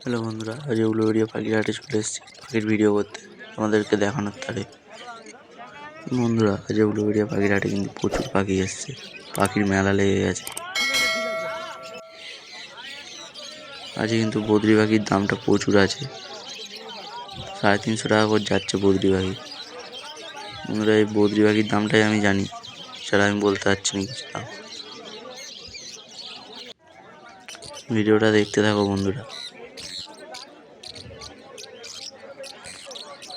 Hello বন্ধুরা, আজ উলুবেড়িয়া পাখির হাটে চলে এসেছি পাখির ভিডিও করতে, আমাদেরকে দেখানোর তারে। বন্ধুরা, আজ উলুবেড়িয়া পাখির হাটে কিন্তু প্রচুর পাখি এসছে, পাখির মেলা লেগে গেছে। আজ কিন্তু বদ্রি পাখির দামটা প্রচুর আছে, 350 টাকা করে যাচ্ছে বদ্রি পাখি। বন্ধুরা, এই বদ্রি পাখির দামটাই আমি জানি, সেটা আমি বলতে পারছি না কিছু দাম। ভিডিওটা দেখতে থাকো বন্ধুরা,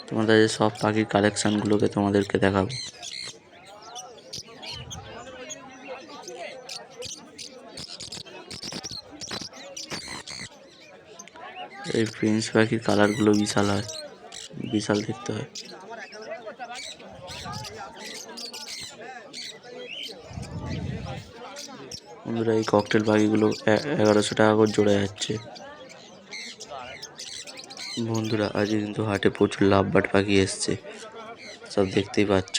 তোমাদের সব পাখির কালেকশানগুলোকে তোমাদেরকে দেখাবো। এই প্রিন্স পাখির কালারগুলো বিশাল হয়, বিশাল দেখতে হয়। বন্ধুরা, এই ককটেল পাখিগুলো 1100 টাকা করে জোড়া যাচ্ছে। বন্ধুরা, আজ কিন্তু হাটে প্রচুর লাভবার্ড পাখি এসছে, সব দেখতেই পাচ্ছ।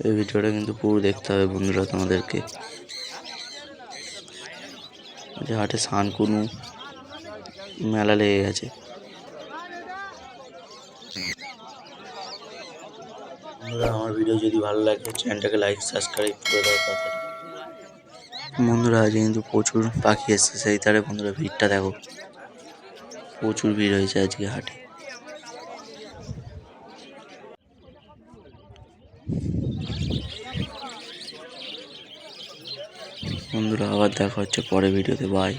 এই ভিডিওটা কিন্তু পুরো দেখতে হবে বন্ধুরা তোমাদেরকে। যে হাটে শানকুনু মেলা লেগে গেছে। বন্ধুরা, আমার ভিডিও যদি ভালো লাগে চ্যানেলটাকে লাইক সাবস্ক্রাইব করে দেওয়ার কথা। বন্ধুরা, আজ কিন্তু প্রচুর পাখি এসছে, সেই তারে বন্ধুরা ভিড়টা দেখো, প্রচুর ভিড় হয়েছে আজকে হাটে। বন্ধুরা, আবার দেখা হচ্ছে পরে ভিডিওতে, বাই।